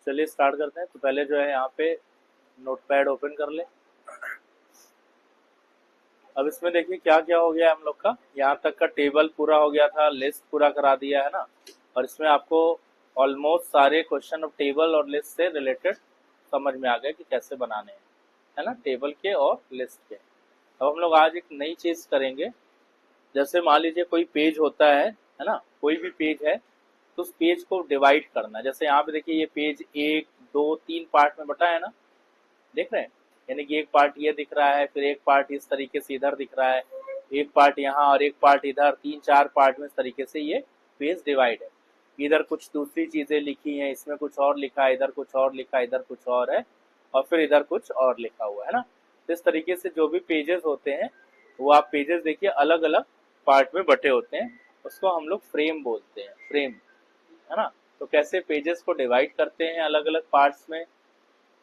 चलिए स्टार्ट करते हैं। तो पहले जो है यहाँ पे नोटपैड ओपन कर ले। अब इसमें देखिए क्या क्या हो गया है हम लोग का। यहाँ तक का टेबल पूरा हो गया था, लिस्ट पूरा करा दिया है ना। और इसमें आपको ऑलमोस्ट सारे क्वेश्चन ऑफ टेबल और लिस्ट से रिलेटेड समझ में आ गए कि कैसे बनाने हैं, है ना, टेबल के और लिस्ट के। अब हम लोग आज एक नई चीज करेंगे। जैसे मान लीजिए कोई पेज होता है ना, कोई भी पेज है तो उस पेज को डिवाइड करना। जैसे यहाँ पे देखिए ये पेज 1, 2, 3 पार्ट में बटा है ना, देख रहे हैं। यानी कि एक पार्ट ये दिख रहा है, फिर एक पार्ट इस तरीके से इधर दिख रहा है, एक पार्ट यहाँ और एक पार्ट इधर, 3-4 पार्ट में इस तरीके से ये पेज डिवाइड है। इधर कुछ दूसरी चीजें लिखी हैं, इसमें कुछ और लिखा है, इधर कुछ और लिखा है, इधर कुछ और है, और फिर इधर कुछ और लिखा हुआ है ना। तो इस तरीके से जो भी पेजेस होते हैं वो आप पेजेस देखिए अलग अलग पार्ट में बटे होते हैं, उसको हम लोग फ्रेम बोलते हैं, फ्रेम, है ना। तो कैसे पेजेस को डिवाइड करते हैं अलग अलग पार्ट्स में,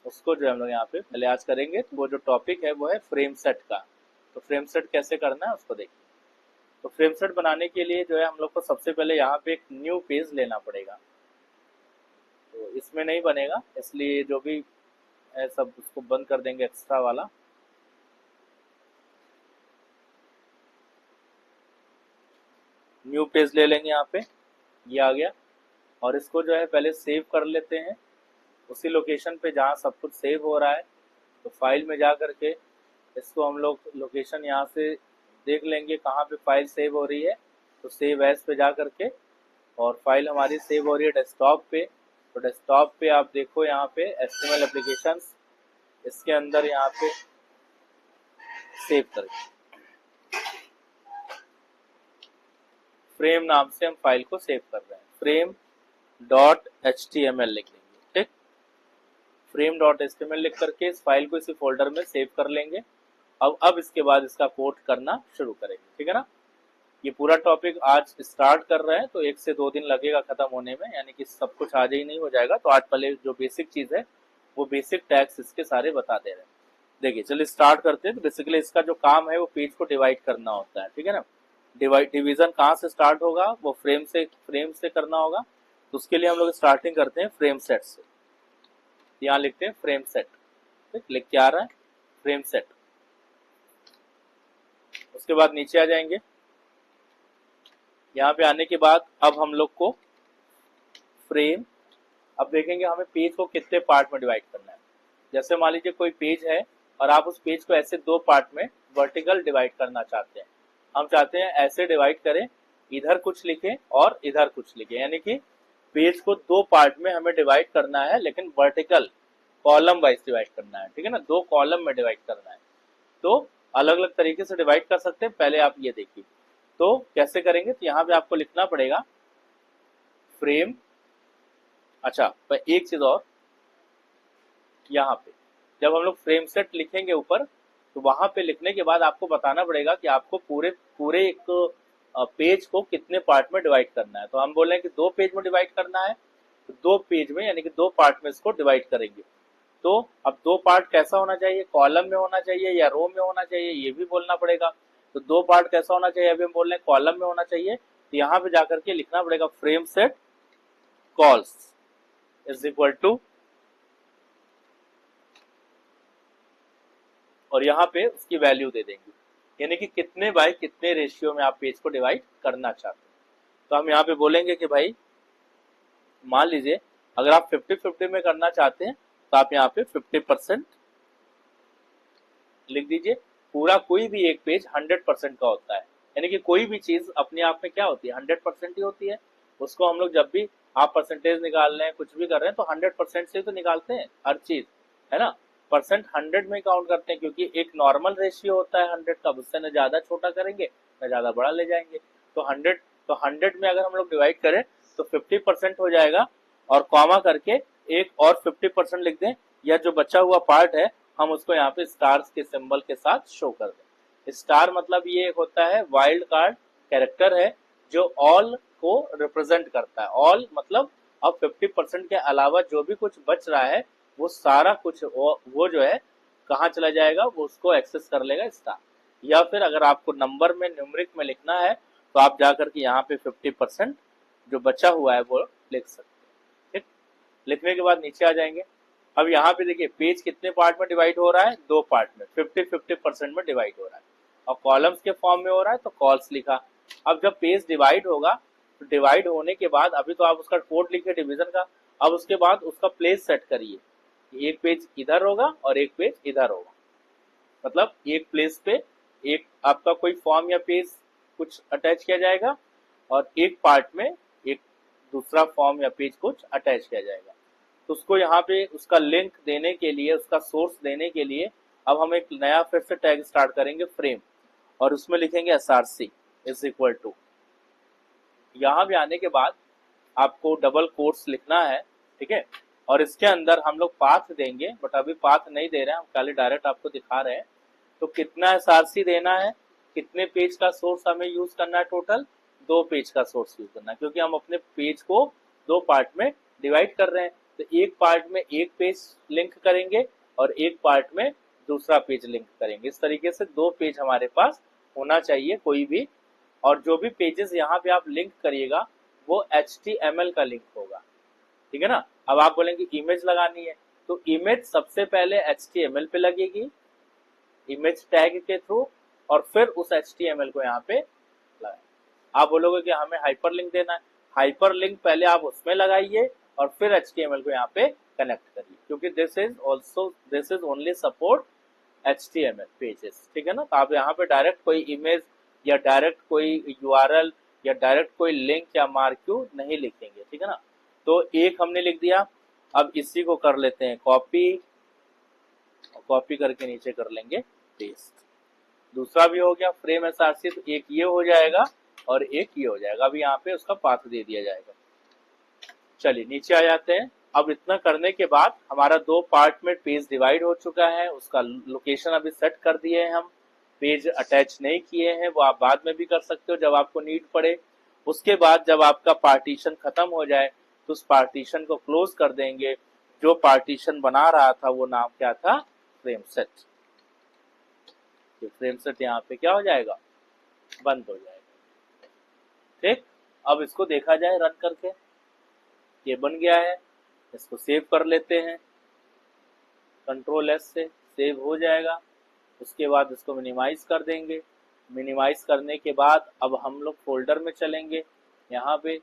उसको जो हम लोग यहाँ पे पहले आज करेंगे। तो वो जो टॉपिक है वो है फ्रेम सेट का। तो फ्रेम सेट कैसे करना है उसको देखिए। तो फ्रेम सेट बनाने के लिए जो है हम लोग को सबसे पहले यहाँ पे एक न्यू पेज लेना पड़ेगा। तो इसमें नहीं बनेगा, इसलिए जो भी है सब उसको बंद कर देंगे, एक्स्ट्रा वाला। न्यू पेज ले लेंगे, यहाँ पे ये आ गया। और इसको जो है पहले सेव कर लेते हैं उसी लोकेशन पे जहाँ सब कुछ सेव हो रहा है। तो फाइल में जा करके इसको हम लोग लोकेशन यहाँ से देख लेंगे कहाँ पे फाइल सेव हो रही है। तो सेव एज पे जा करके, और फाइल हमारी सेव हो रही है डेस्कटॉप पे। तो डेस्कटॉप पे आप देखो यहाँ पे HTML एप्लीकेशंस, इसके अंदर यहाँ पे सेव करेंगे। फ्रेम नाम से हम फाइल को सेव कर रहे हैं, frame.html लिख लेंगे, ठीक। frame.html लिख करके इस फाइल को इसी फोल्डर में सेव कर लेंगे। अब इसके बाद इसका कोड करना शुरू करेंगे, ठीक है ना। ये पूरा टॉपिक आज स्टार्ट कर रहे हैं तो 1 से 2 दिन लगेगा खत्म होने में, यानी कि सब कुछ आज ही नहीं हो जाएगा। तो आज पहले जो बेसिक चीज है वो बेसिक टैग्स इसके सारे बता दे रहे हैं। देखिए चलिए स्टार्ट करते हैं। तो बेसिकली इसका जो काम है वो पेज को डिवाइड करना होता है, ठीक है ना। डिवीजन कहाँ से स्टार्ट होगा, वो फ्रेम से करना होगा। तो उसके लिए हम लोग स्टार्टिंग करते हैं फ्रेम सेट से। यहाँ लिखते हैं फ्रेम सेट, ठीक, लिख के आ रहा है फ्रेम सेट। उसके बाद नीचे आ जाएंगे। यहाँ पे आने के बाद अब हम लोग को फ्रेम, अब देखेंगे हमें पेज को कितने पार्ट में डिवाइड करना है। जैसे मान लीजिए कोई पेज है और आप उस पेज को ऐसे 2 पार्ट में वर्टिकल डिवाइड करना चाहते हैं। हम चाहते हैं ऐसे डिवाइड करें, इधर कुछ लिखें और इधर कुछ लिखें, यानी कि पेज को 2 पार्ट में हमें डिवाइड करना है, लेकिन वर्टिकल कॉलम वाइज डिवाइड करना है, ठीक है ना। 2 कॉलम में डिवाइड करना है। तो अलग अलग तरीके से डिवाइड कर सकते हैं, पहले आप ये देखिए। तो कैसे करेंगे, तो यहाँ पे आपको लिखना पड़ेगा फ्रेम। अच्छा पर एक चीज और, यहाँ पे जब हम लोग फ्रेम सेट लिखेंगे ऊपर, तो वहां पे लिखने के बाद आपको बताना पड़ेगा कि आपको पूरे पूरे एक पेज को कितने पार्ट में डिवाइड करना है। तो हम बोल रहे हैं कि 2 पेज में डिवाइड करना है, तो 2 पेज में यानी कि 2 पार्ट में इसको डिवाइड करेंगे। तो अब 2 पार्ट कैसा होना चाहिए, कॉलम में होना चाहिए या रो में होना चाहिए, ये भी बोलना पड़ेगा। तो 2 पार्ट कैसा होना चाहिए, अभी हम बोल रहे हैं कॉलम में होना चाहिए। तो यहाँ पे जाकर के लिखना पड़ेगा frame set calls is equal to, और यहाँ पे उसकी वैल्यू दे देंगे, यानी कि कितने बाय कितने रेशियो में आप पेज को डिवाइड करना चाहते हैं। तो हम यहाँ पे बोलेंगे कि भाई मान लीजिए अगर आप 50-50 में करना चाहते हैं तो आप यहाँ पे 50% लिख दीजिए। पूरा कोई भी एक पेज 100% का होता है, यानी कि कोई भी चीज अपने आप में क्या होती है, 100% ही होती है। उसको हम लोग जब भी आप परसेंटेज निकाल रहे हैं, कुछ भी कर रहे हैं, तो 100% से तो निकालते हैं हर चीज, है ना। परसेंट 100 में काउंट करते हैं, क्योंकि एक नॉर्मल रेशियो होता है 100 का, उससे न ज्यादा छोटा करेंगे न ज्यादा बड़ा ले जाएंगे। तो 100 में अगर हम लोग डिवाइड करें तो 50% हो जाएगा, और कॉमा करके एक और 50% लिख दें, या जो बचा हुआ पार्ट है हम उसको यहाँ पे स्टार्स के सिंबल के साथ शो कर दें। स्टार मतलब ये होता है वाइल्ड कार्ड कैरेक्टर है जो ऑल को रिप्रेजेंट करता है। ऑल मतलब अब 50% के अलावा जो भी कुछ बच रहा है वो सारा कुछ वो जो है कहाँ चला जाएगा, वो उसको एक्सेस कर लेगा स्टार। या फिर अगर आपको नंबर में न्यूमरिक में लिखना है तो आप जाकर के यहाँ पे 50% जो बचा हुआ है वो लिख सकते हैं, ठीक। लिखने के बाद नीचे आ जाएंगे। अब यहाँ पे देखिए पेज कितने पार्ट में डिवाइड हो रहा है, 2 पार्ट में, 50-50% में डिवाइड हो रहा है और कॉलम्स के फॉर्म में हो रहा है तो कॉल्स लिखा। अब जब पेज डिवाइड होगा तो डिवाइड होने के बाद अभी तो आप उसका कोड लिखे डिवीजन का, अब उसके बाद उसका प्लेस सेट करिए, एक पेज इधर होगा और एक पेज इधर होगा, मतलब एक प्लेस पे एक आपका कोई फॉर्म या पेज कुछ अटैच किया जाएगा और एक पार्ट में एक दूसरा फॉर्म या पेज कुछ अटैच किया जाएगा। तो उसको यहाँ पे उसका लिंक देने के लिए, उसका सोर्स देने के लिए अब हम एक नया फिर से टैग स्टार्ट करेंगे फ्रेम, और उसमें लिखेंगे src इज इक्वल टू। यहाँ भी आने के बाद आपको डबल कोट्स लिखना है, ठीक है, और इसके अंदर हम लोग पाथ देंगे, बट अभी पाथ नहीं दे रहे हैं, हम खाली डायरेक्ट आपको दिखा रहे हैं। तो कितना src देना है, कितने पेज का सोर्स हमें यूज करना है, टोटल 2 पेज का सोर्स यूज करना है, क्योंकि हम अपने पेज को 2 पार्ट में डिवाइड कर रहे हैं। तो एक पार्ट में एक पेज लिंक करेंगे और एक पार्ट में दूसरा पेज लिंक करेंगे। इस तरीके से 2 पेज हमारे पास होना चाहिए कोई भी, और जो भी पेजेस यहाँ पे आप लिंक करिएगा वो HTML का लिंक होगा, ठीक है ना। अब आप बोलेंगे इमेज लगानी है, तो इमेज सबसे पहले HTML पे लगेगी इमेज टैग के थ्रू, और फिर उस HTML को यहाँ पे लगाए। आप बोलोगे कि हमें हाइपरलिंक देना है, हाइपरलिंक पहले आप उसमें लगाइए और फिर HTML को यहाँ पे कनेक्ट करिए, क्योंकि this is only support HTML pages, ठीक है ना। तो आप यहाँ पे डायरेक्ट कोई इमेज या डायरेक्ट कोई URL या डायरेक्ट कोई लिंक या मार्क्यू नहीं लिखेंगे, ठीक है ना। तो एक हमने लिख दिया, अब इसी को कर लेते हैं कॉपी, कॉपी करके नीचे कर लेंगे पेस्ट। दूसरा भी हो गया फ्रेम src, तो एक ये हो जाएगा और एक ये हो जाएगा। अभी यहाँ पे उसका पाथ दे दिया जाएगा। चलिए नीचे आ जाते हैं। अब इतना करने के बाद हमारा 2 पार्ट में पेज डिवाइड हो चुका है, उसका लोकेशन अभी सेट कर दिए हैं हम, पेज अटैच नहीं किए हैं, वो आप बाद में भी कर सकते हो जब आपको नीड पड़े। उसके बाद जब आपका पार्टीशन खत्म हो जाए तो उस पार्टीशन को क्लोज कर देंगे। जो पार्टीशन बना रहा था वो नाम क्या था, फ्रेम सेट। फ्रेम सेट यहाँ पे क्या हो जाएगा, बंद हो जाएगा, ठीक। अब इसको देखा जाए रन करके, ये बन गया है, इसको सेव कर लेते हैं, Ctrl+S से सेव हो जाएगा। उसके बाद इसको मिनिमाइज कर देंगे। मिनिमाइज करने के बाद अब हम लोग फोल्डर में चलेंगे, यहाँ पे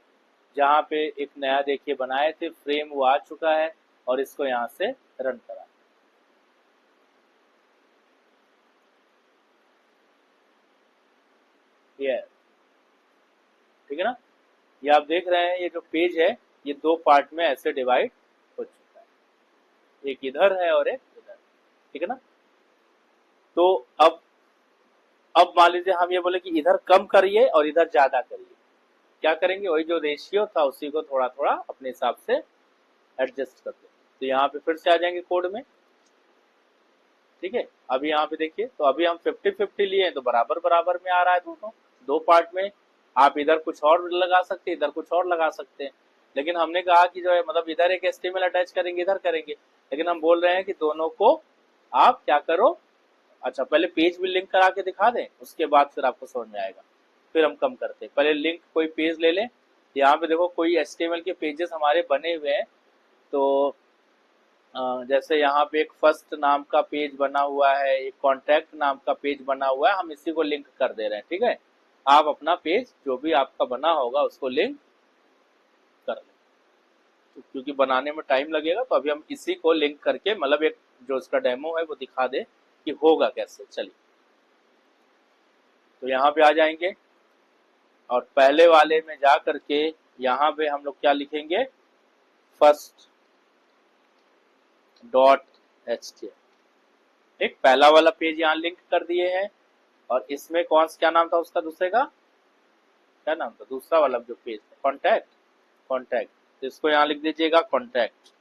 जहाँ पे एक नया देखिए बनाए थे फ्रेम, वो आ चुका है, और इसको यहाँ से रन करा। ये ठीक है ना। ये आप देख रहे हैं, ये जो पेज है ये 2 पार्ट में ऐसे डिवाइड हो चुका है, एक इधर है और एक इधर, ठीक है ना। तो अब मान लीजिए हम ये बोले कि इधर कम करिए और इधर ज्यादा करिए, क्या करेंगे, वही जो रेशियो था उसी को थोड़ा थोड़ा अपने हिसाब से एडजस्ट कर दें। तो यहाँ पे फिर से आ जाएंगे कोड में, ठीक है। अभी यहाँ पे देखिए, तो अभी हम 50-50 लिए हैं तो बराबर बराबर में आ रहा है दोनों, 2 पार्ट में। आप इधर कुछ और लगा सकते हैं, इधर कुछ और लगा सकते हैं, लेकिन हमने कहा कि जो है मतलब इधर एक HTML अटैच करेंगे, इधर करेंगे, लेकिन हम बोल रहे हैं कि दोनों को आप क्या करो, अच्छा पहले पेज भी लिंक करा के दिखा दें, उसके बाद फिर आपको समझ में आएगा। फिर हम कम करते हैं, पहले लिंक कोई पेज ले लें। यहाँ पे देखो कोई HTML के पेजेस हमारे बने हुए हैं, तो जैसे यहाँ पे एक फर्स्ट नाम का पेज बना हुआ है, एक कॉन्टैक्ट नाम का पेज बना हुआ है, हम इसी को लिंक कर दे रहे हैं, ठीक है। आप अपना पेज जो भी आपका बना होगा उसको लिंक कर लें, तो क्योंकि बनाने में टाइम लगेगा तो अभी हम इसी को लिंक करके, मतलब एक जो इसका डेमो है वो दिखा दे कि होगा कैसे। चलिए तो यहाँ पे आ जाएंगे और पहले वाले में जा करके यहाँ पे हम लोग क्या लिखेंगे, फर्स्ट .html, एक पहला वाला पेज यहाँ लिंक कर दिए हैं। और इसमें क्या नाम था उसका, दूसरे का क्या नाम था, दूसरा वाला जो पेज है कॉन्टैक्ट, तो इसको यहाँ लिख दीजिएगा कॉन्टैक्ट,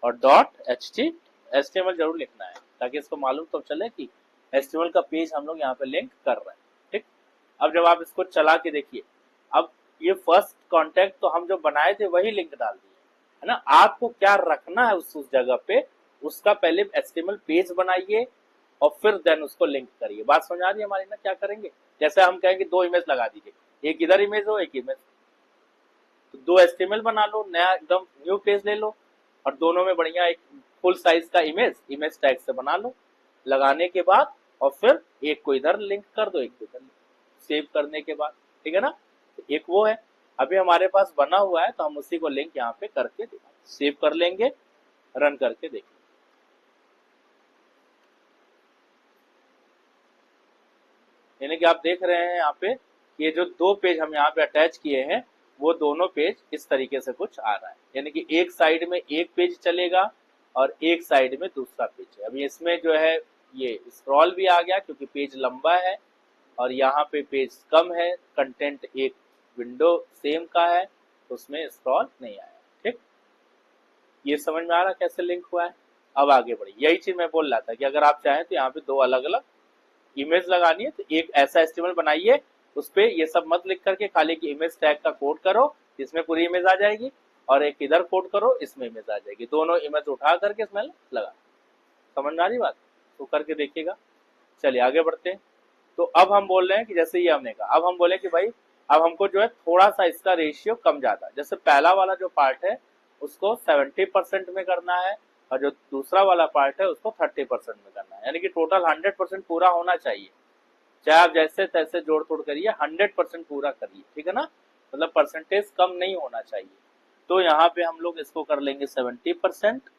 और .html जरूर लिखना है ताकि इसको मालूम तो चले कि HTML का पेज हम लोग यहाँ पे लिंक कर रहे हैं, ठीक। अब जब आप इसको चला के देखिए, अब ये फर्स्ट कॉन्टैक्ट तो हम जो बनाए थे वही लिंक डाल दिए है ना। आपको क्या रखना है उस जगह पे, उसका पहले HTML पेज बनाइए और फिर देन उसको लिंक करिए। बात समझ आ रही है हमारी ना, क्या करेंगे, जैसे हम कहेंगे 2 इमेज लगा दीजिए, एक इधर इमेज हो एक इमेज, तो 2 HTML बना लो, नया एकदम न्यू पेज ले लो और दोनों में बढ़िया एक फुल साइज का इमेज टैग से बना लो। लगाने के बाद और फिर एक को इधर लिंक कर दो, एक को इधर सेव करने के बाद, ठीक है ना। तो एक वो है, अभी हमारे पास बना हुआ है तो हम उसी को लिंक यहाँ पे करके सेव कर लेंगे, रन करके देखेंगे। यानी कि आप देख रहे हैं यहाँ पे ये जो 2 पेज हम यहाँ पे अटैच किए हैं वो दोनों पेज इस तरीके से कुछ आ रहा है, यानी कि एक साइड में एक पेज चलेगा और एक साइड में दूसरा पेज है। अभी इसमें जो है ये स्क्रॉल भी आ गया क्योंकि पेज लंबा है और यहाँ पे पेज कम है, कंटेंट एक विंडो सेम का है तो उसमें स्क्रॉल नहीं आया। ठीक, ये समझ में आ रहा कैसे लिंक हुआ है। अब आगे बढ़ी, यही चीज मैं बोल रहा था कि अगर आप चाहें तो यहाँ पे 2 अलग अलग इमेज लगानी है तो एक ऐसा एस्टिमेट बनाइए, उस पे ये सब मत लिख करके खाली कि इमेज टैग का कोड करो, इसमें पूरी इमेज आ जाएगी, और एक इधर कोड करो, इसमें इमेज आ जाएगी। दोनों इमेज उठा करके इसमें लगा। समझ में आ रही बात? तो करके देखिएगा। चलिए आगे बढ़ते हैं। तो अब हम बोल रहे हैं कि जैसे ये हमने कहा, अब हम बोले कि भाई अब हमको जो है थोड़ा सा इसका रेशियो कम ज्यादा, जैसे पहला वाला जो पार्ट है उसको 70% में करना है और जो दूसरा वाला पार्ट है उसको 30% में करना है, यानी कि टोटल 100% पूरा होना चाहिए। चाहे आप जैसे तैसे जोड़ तोड़ करिए, 100% पूरा करिए, ठीक है ना। मतलब परसेंटेज कम नहीं होना चाहिए। तो यहाँ पे हम लोग इसको कर लेंगे 70%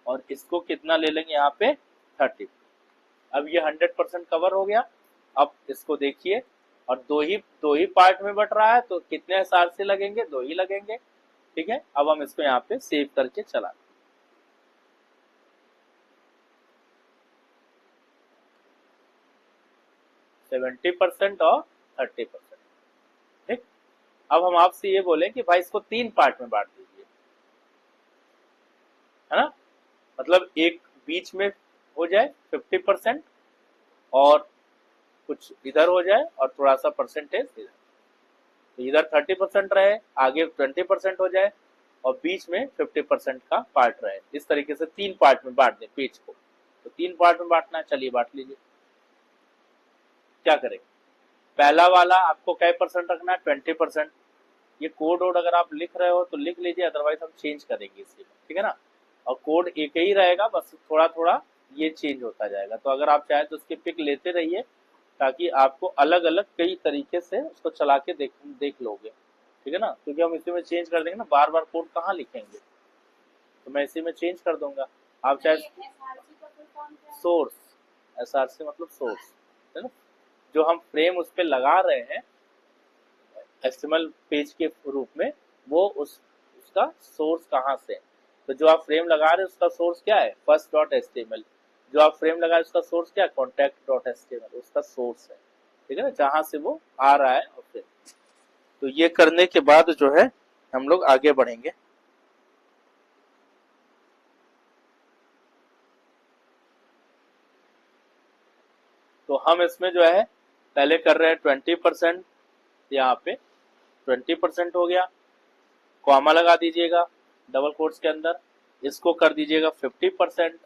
और इसको कितना ले लेंगे यहाँ पे 30। अब ये 100% कवर हो गया। अब इसको देखिए, और दो ही पार्ट में बट रहा है तो कितने हिसाब से लगेंगे, 2 ही लगेंगे। ठीक है, अब हम इसको यहाँ पे सेव करके चला 70% और 30%। ठीक, अब हम आपसे ये बोले कि भाई इसको 3 पार्ट में बांट दीजिए, है ना। मतलब एक बीच में हो जाए 50% और कुछ इधर हो जाए और थोड़ा सा परसेंटेज इधर, तो इधर 30% रहे, आगे 20% हो जाए और बीच में 50% का पार्ट रहे। इस तरीके से 3 पार्ट में बांट दें पेज को। तो 3 पार्ट में बांटना है, चलिए बांट लीजिए। क्या करेंगे, पहला वाला आपको क्या परसेंट रखना है, 20%। ये कोड वोड अगर आप लिख रहे हो तो लिख लीजिए, अदरवाइज हम चेंज करेंगे इसी में, ठीक है ना। और कोड एक ही रहेगा, बस थोड़ा थोड़ा ये चेंज होता जाएगा। तो अगर आप चाहें तो उसकी पिक लेते रहिए ताकि आपको अलग अलग कई तरीके से उसको चला के देख लोगे, ठीक है ना। क्योंकि हम इसी में चेंज कर देंगे ना, बार बार कोड कहाँ लिखेंगे, तो मैं इसी में चेंज कर दूंगा। आप चाहे सोर्स, SRC मतलब सोर्स, है ना। जो हम फ्रेम उस पर लगा रहे हैं HTML पेज के रूप में, वो उसका सोर्स कहाँ से है। तो जो आप फ्रेम लगा रहे हैं उसका सोर्स क्या है, first.html। जो आप फ्रेम लगा रहे हैं उसका सोर्स क्या है, contact.html, उसका सोर्स है, ठीक है ना, जहां से वो आ रहा है। और फिर तो ये करने के बाद जो है हम लोग आगे बढ़ेंगे। तो हम इसमें जो है पहले कर रहे हैं 20%, यहाँ पे 20% हो गया, कॉमा लगा दीजिएगा डबल कोट्स के अंदर, इसको कर दीजिएगा 50%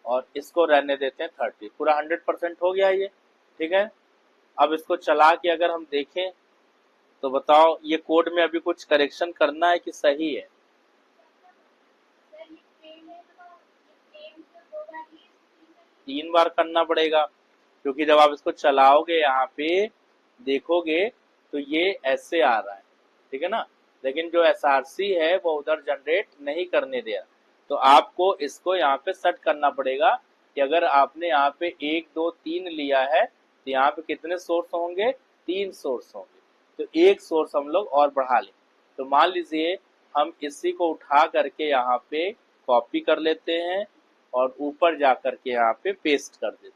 और इसको रहने देते हैं 30। पूरा 100% हो गया ये, ठीक है। अब इसको चला के अगर हम देखें तो बताओ ये कोड में अभी कुछ करेक्शन करना है कि सही है। तीन बार करना पड़ेगा क्योंकि जब आप इसको चलाओगे यहाँ पे देखोगे तो ये ऐसे आ रहा है, ठीक है ना। लेकिन जो SRC है वो उधर जनरेट नहीं करने दे रहा। तो आपको इसको यहाँ पे सेट करना पड़ेगा कि अगर आपने यहाँ पे 1 2 3 लिया है तो यहाँ पे कितने सोर्स होंगे, 3 सोर्स होंगे। तो एक सोर्स हम लोग और बढ़ा लें। तो मान लीजिए हम इसी को उठा करके यहाँ पे कॉपी कर लेते हैं और ऊपर जा करके यहाँ पे पेस्ट कर देते हैं,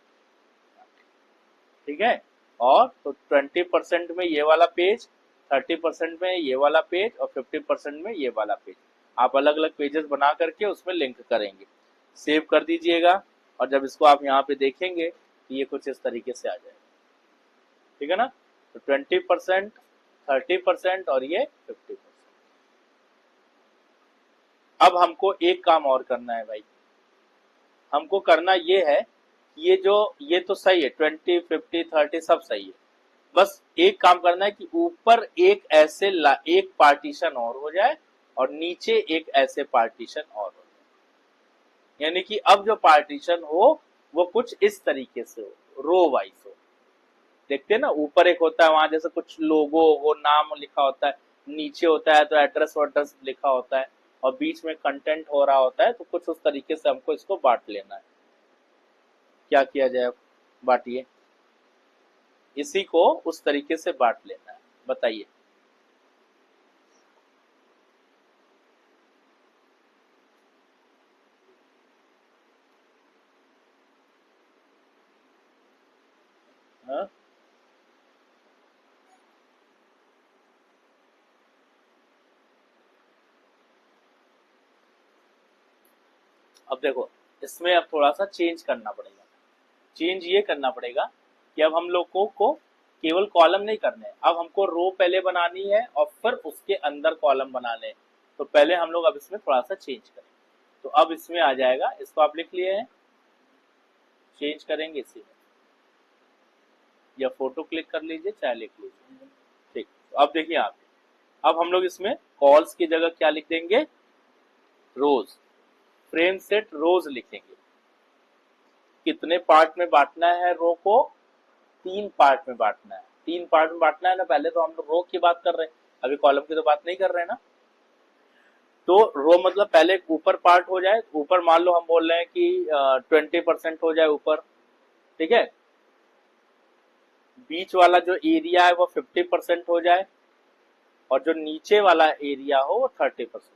ठीक है। और तो 20% में ये वाला पेज, 30% में ये वाला पेज और 50% में ये वाला पेज, आप अलग अलग पेजेस बना करके उसमें लिंक करेंगे। सेव कर दीजिएगा और जब इसको आप यहाँ पे देखेंगे तो ये कुछ इस तरीके से आ जाएगा, ठीक है ना। तो 20%, 30% और ये 50%। अब हमको एक काम और करना है भाई, हमको करना ये है, ये तो सही है, 20 50 30 सब सही है, बस एक काम करना है कि ऊपर एक ऐसे एक पार्टीशन और हो जाए और नीचे एक ऐसे पार्टीशन और हो जाए, यानी कि अब जो पार्टीशन हो वो कुछ इस तरीके से हो, रो वाइज हो। देखते हैं ना, ऊपर एक होता है वहां जैसे कुछ लोगो वो नाम लिखा होता है, नीचे होता है तो एड्रेस वड्रेस लिखा होता है, और बीच में कंटेंट हो रहा होता है। तो कुछ उस तरीके से हमको इसको बांट लेना है। क्या किया जाए, बांटिए, इसी को उस तरीके से बांट लेना है, बताइए। हाँ? अब देखो, इसमें अब थोड़ा सा चेंज करना पड़ेगा। चेंज ये करना पड़ेगा कि अब हम लोगों को केवल कॉलम नहीं करने हैं, अब हमको रो पहले बनानी है और फिर उसके अंदर कॉलम बनाने हैं। तो पहले हम लोग अब इसमें थोड़ा सा चेंज करें। तो अब इसमें आ जाएगा, इसको आप लिख लिए हैं, चेंज करेंगे इसी में, या फोटो क्लिक कर लीजिए चाहे लिख लीजिए। ठीक, तो अब देखिए आप, अब हम लोग इसमें कॉल्स की जगह क्या लिख देंगे, रोज, फ्रेम सेट रोज लिखेंगे। कितने पार्ट में बांटना है रो को, 3 पार्ट में बांटना है। 3 पार्ट में बांटना है ना, पहले तो हम लोग रो की बात कर रहे हैं, अभी कॉलम की तो बात नहीं कर रहे हैं ना। तो रो मतलब पहले ऊपर पार्ट हो जाए, ऊपर मान लो हम बोल रहे हैं कि 20% हो जाए ऊपर, ठीक है। बीच वाला जो एरिया है वो 50% हो जाए, और जो नीचे वाला एरिया हो वो 30%,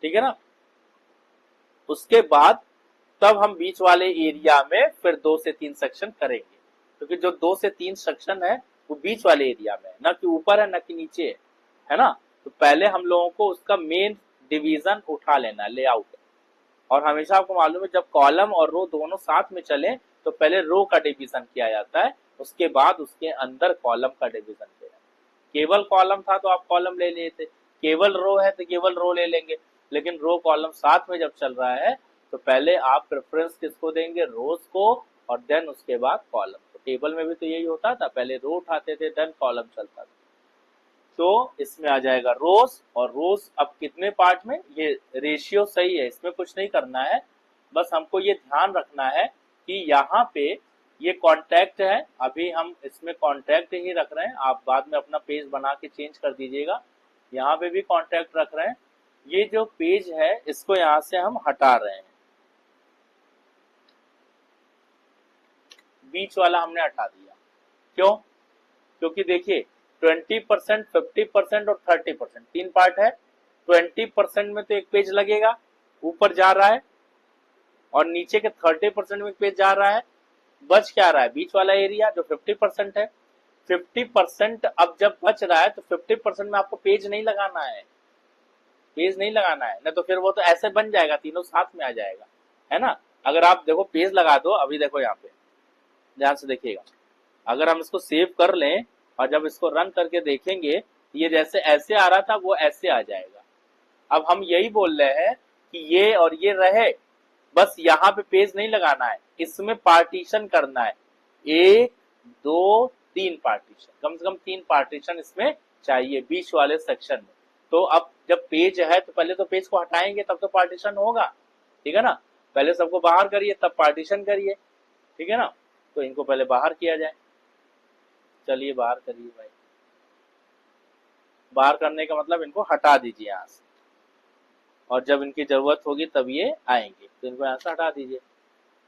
ठीक है ना। उसके बाद तब हम बीच वाले एरिया में फिर 2 से 3 सेक्शन करेंगे, क्योंकि जो 2 से 3 सेक्शन है वो बीच वाले एरिया में है, ना कि ऊपर है ना कि नीचे है ना। तो पहले हम लोगों को उसका मेन डिवीजन उठा लेना है, लेआउट। और हमेशा आपको मालूम है जब कॉलम और रो दोनों साथ में चले तो पहले रो का डिवीजन किया जाता है, उसके बाद उसके अंदर कॉलम का डिवीजन किया जाता है। केवल कॉलम था तो आप कॉलम ले लेते, केवल रो है तो केवल रो ले लेंगे। लेकिन रो कॉलम साथ में जब चल रहा है तो पहले आप प्रेफरेंस किसको देंगे, रोज को, और देन उसके बाद कॉलम। तो टेबल में भी तो यही होता था, पहले रो उठाते थे देन कॉलम चलता था। तो इसमें आ जाएगा रोज, और रोज अब कितने पार्ट में, ये रेशियो सही है, इसमें कुछ नहीं करना है। बस हमको ये ध्यान रखना है कि यहाँ पे ये कॉन्टैक्ट है, अभी हम इसमें कॉन्टैक्ट ही रख रहे हैं, आप बाद में अपना पेज बना के चेंज कर दीजिएगा। यहाँ पे भी कॉन्टैक्ट रख रहे हैं। ये जो पेज है इसको यहाँ से हम हटा रहे हैं, बीच वाला हमने हटा दिया। क्यों, क्योंकि देखिए 20%, 50% और 30%, 3 पार्ट है। 20% में तो एक पेज लगेगा, ऊपर जा रहा है, और नीचे के 30% में एक पेज जा रहा है। बच क्या रहा है, बीच वाला एरिया जो 50% है। 50% अब जब बच रहा है तो 50% में आपको पेज नहीं लगाना है, पेज नहीं लगाना है ना, तो फिर वो तो ऐसे बन जाएगा, तीनों साथ में आ जाएगा, है ना। अगर आप देखो पेज लगा दो, अभी देखो यहाँ पे ध्यान से देखिएगा, अगर हम इसको सेव कर लें और जब इसको रन करके देखेंगे, ये जैसे ऐसे आ रहा था वो ऐसे आ जाएगा। अब हम यही बोल रहे हैं कि ये और ये रहे, बस यहाँ पे पेज नहीं लगाना है, इसमें पार्टीशन करना है, 1 2 3 पार्टीशन, कम से कम 3 पार्टीशन इसमें चाहिए बीच वाले सेक्शन में। तो अब जब पेज है तो पहले तो पेज को हटाएंगे तब तो पार्टीशन होगा, ठीक है ना। पहले सबको बाहर करिए तब पार्टीशन करिए, ठीक है ना। तो इनको पहले बाहर किया जाए, चलिए बाहर करिए भाई। बाहर करने का मतलब इनको हटा दीजिए यहाँ से, और जब इनकी जरूरत होगी तब ये आएंगे, तो इनको यहाँ से हटा दीजिए।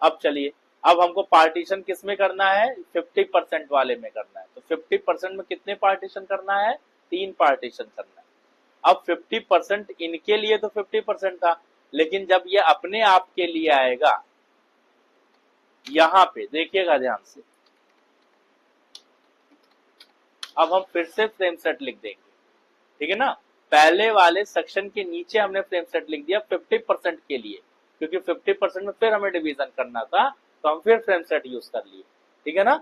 अब चलिए, अब हमको पार्टीशन किस में करना है, 50% वाले में करना है। तो 50% में कितने पार्टीशन करना है, 3 पार्टीशन करना है। अब 50% इनके लिए तो 50% था, लेकिन जब ये अपने आप के लिए आएगा, यहाँ पे देखिएगा ध्यान से, अब हम फिर से फ्रेम सेट लिख देंगे, ठीक है ना। पहले वाले सेक्शन के नीचे हमने फ्रेम सेट लिख दिया 50% के लिए, क्योंकि 50% में फिर हमें डिवीजन करना था, तो हम फिर फ्रेम सेट यूज कर लिए, ठीक है ना।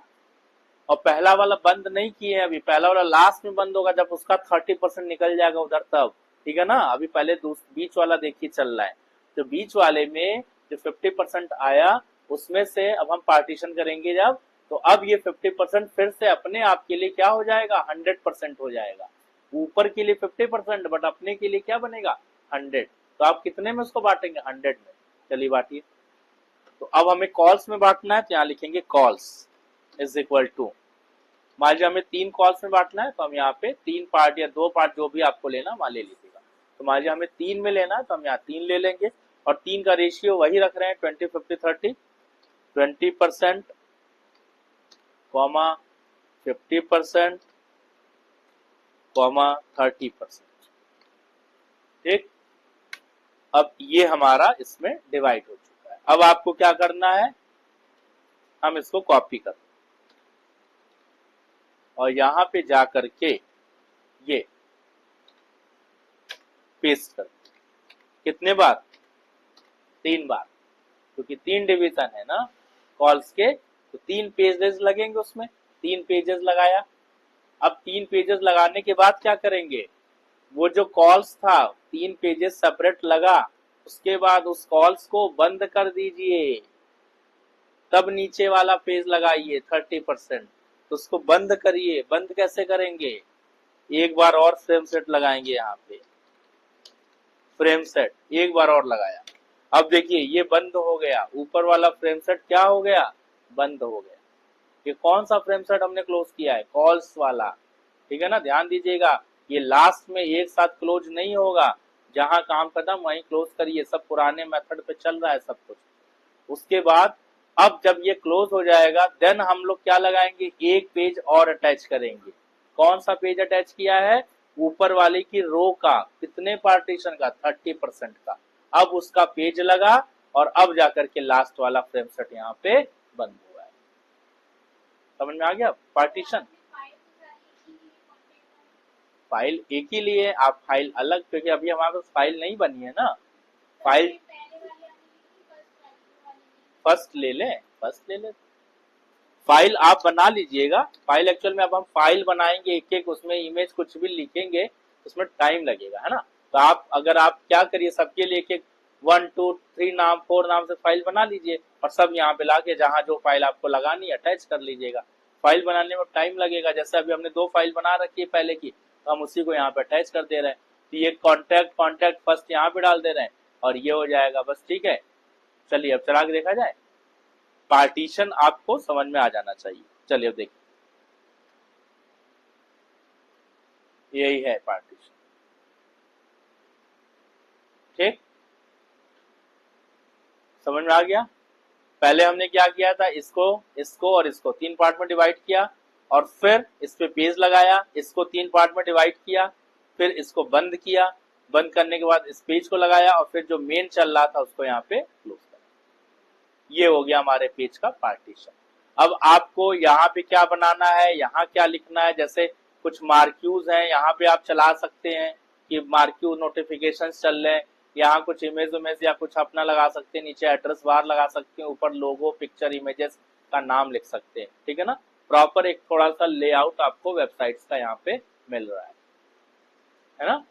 और पहला वाला बंद नहीं किए अभी, पहला वाला लास्ट में बंद होगा जब उसका 30% निकल जाएगा उधर तब, ठीक है ना। अभी पहले बीच वाला देखिए चल रहा है, तो बीच वाले में जो 50% आया उसमें से अब हम पार्टीशन करेंगे जब तो अब ये 50% फिर से अपने आप के लिए क्या हो जाएगा, 100% हो जाएगा। ऊपर के लिए 50% बट अपने के लिए क्या बनेगा, 100। तो आप कितने में उसको बांटेंगे, 100 में। चलिए बांटिए। तो अब हमें कॉल्स में बांटना है, तो यहाँ लिखेंगे कॉल्स इज इक्वल टू, मान लीजिए हमें 3 कॉल्स में बांटना है, तो हम यहाँ पे 3 पार्ट या 2 पार्ट जो भी आपको लेना वहां ले लीजिएगा। तो मान लीजिए हमें 3 में लेना है, तो हम यहाँ 3 ले लेंगे, और 3 का रेशियो वही रख रहे हैं 20 50 30, 20% 50% 30%। ठीक, अब ये हमारा इसमें डिवाइड हो चुका है। अब आपको क्या करना है, हम इसको कॉपी कर और यहां पे जा करके ये पेस्ट कर, कितने बार, 3 बार, क्योंकि 3 डिवीजन है ना कॉल्स के, तो 3 पेजेस लगेंगे उसमें। 3 पेजेस लगाया। अब 3 पेजेस लगाने के बाद क्या करेंगे, वो जो कॉल्स था 3 पेजेस सेपरेट लगा, उसके बाद उस कॉल्स को बंद कर दीजिए, तब नीचे वाला पेज लगाइए 30%। तो उसको बंद करिए। बंद कैसे करेंगे, एक बार और फ्रेम सेट लगाएंगे, यहाँ पे फ्रेम सेट एक बार और लगाया। अब देखिए ये बंद हो गया, ऊपर वाला फ्रेम सेट क्या हो गया, बंद हो गया। ये कौन सा फ्रेम सेट हमने क्लोज किया है, कॉल्स वाला। ठीक है ना, ध्यान दीजिएगा, ये लास्ट में एक साथ क्लोज नहीं होगा, जहां काम खत्म वहीं क्लोज करिए। सब पुराने मेथड पे चल रहा है सब कुछ। उसके बाद अब जब ये क्लोज हो जाएगा, देन हम लोग क्या लगाएंगे, एक पेज और अटैच करेंगे। कौन सा पेज अटैच किया है, ऊपर वाले की रो का, कितने पार्टीशन का, 30% का। अब उसका पेज लगा, और अब जाकर के लास्ट वाला फ्रेम सेट यहाँ पे बंद हुआ है। समझ में आ गया, पार्टीशन। फाइल एक ही लिए, आप फाइल अलग, क्योंकि अभी हमारे पास फाइल नहीं बनी है ना। फाइल फर्स्ट ले लें, फर्स्ट ले लें। फाइल आप बना लीजिएगा। फाइल एक्चुअल में अब हम फाइल बनाएंगे, एक एक उसमें इमेज कुछ भी लिखेंगे, उसमें टाइम लगेगा, है ना। तो आप अगर आप क्या करिए, सबके लिए एक एक 1 2 3 नाम 4 नाम से फाइल बना लीजिए, और सब यहाँ पे लाके जहाँ जो फाइल आपको लगानी है अटैच कर लीजिएगा। फाइल बनाने में टाइम लगेगा, जैसे अभी हमने 2 फाइल बना रखी है पहले की, तो हम उसी को यहाँ पे अटैच कर दे रहे हैं। तो ये कॉन्टैक्ट फर्स्ट यहाँ पे डाल दे रहे हैं, और ये हो जाएगा बस। ठीक है, चलिए अब चला के देखा जाए। पार्टीशन आपको समझ में आ जाना चाहिए। चलिए अब देखिए, यही है पार्टीशन। ठीक, समझ में आ गया। पहले हमने क्या किया था, इसको इसको और इसको 3 पार्ट में डिवाइड किया, और फिर इस पे पेज लगाया, इसको 3 पार्ट में डिवाइड किया, फिर इसको बंद किया, बंद करने के बाद इस पेज को लगाया, और फिर जो मेन चल रहा था उसको यहाँ पे क्लोज कर। ये हो गया हमारे पेज का पार्टीशन। अब आपको यहाँ पे क्या बनाना है, यहाँ क्या लिखना है, जैसे कुछ मार्क्यूज हैं यहाँ पे आप चला सकते हैं कि मार्क्यू नोटिफिकेशन चल रहे हैं, यहाँ कुछ इमेज उमेज या कुछ अपना लगा सकते हैं, नीचे एड्रेस बार लगा सकते हैं, ऊपर लोगो पिक्चर इमेजेस का नाम लिख सकते हैं। ठीक है ना, प्रॉपर एक थोड़ा सा लेआउट आपको वेबसाइट्स का यहाँ पे मिल रहा है ना।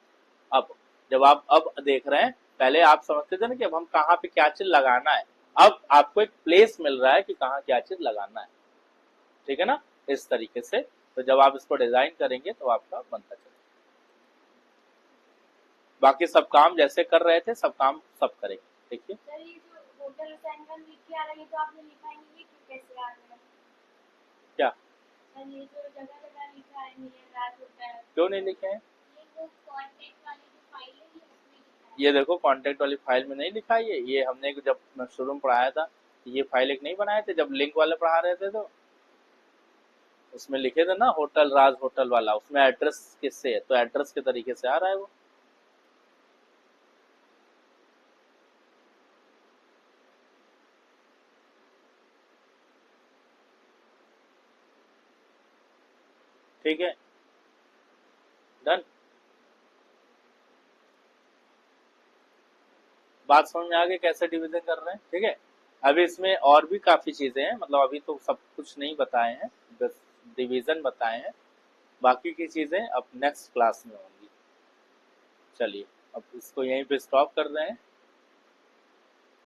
अब जब आप अब देख रहे हैं, पहले आप समझते थे ना कि अब हम कहाँ पे क्या चीज लगाना है, अब आपको एक प्लेस मिल रहा है कि कहाँ क्या चीज लगाना है। ठीक है ना, इस तरीके से। तो जब आप इसको डिजाइन करेंगे तो आपका बनता चलेगा। बाकी सब काम जैसे कर रहे थे सब काम सब करेंगे। देखिए क्या, क्यों नहीं लिखे हैं, ये देखो कांटेक्ट वाली फाइल में नहीं लिखा है। ये हमने जब शुरू में पढ़ाया था, ये फाइल एक नहीं बनाए थे, जब लिंक वाले पढ़ा रहे थे तो उसमें लिखे थे ना, होटल राज होटल वाला, उसमें एड्रेस किससे है, तो एड्रेस के तरीके से आ रहा है वो। ठीक है, डन। बात समझ में आ गई कैसे डिवीजन कर रहे हैं। ठीक है, अभी इसमें और भी काफी चीजें हैं, मतलब अभी तो सब कुछ नहीं बताए हैं, बस डिवीजन बताए हैं। बाकी की चीजें अब नेक्स्ट क्लास में होंगी। चलिए अब इसको यहीं पे स्टॉप कर रहे हैं।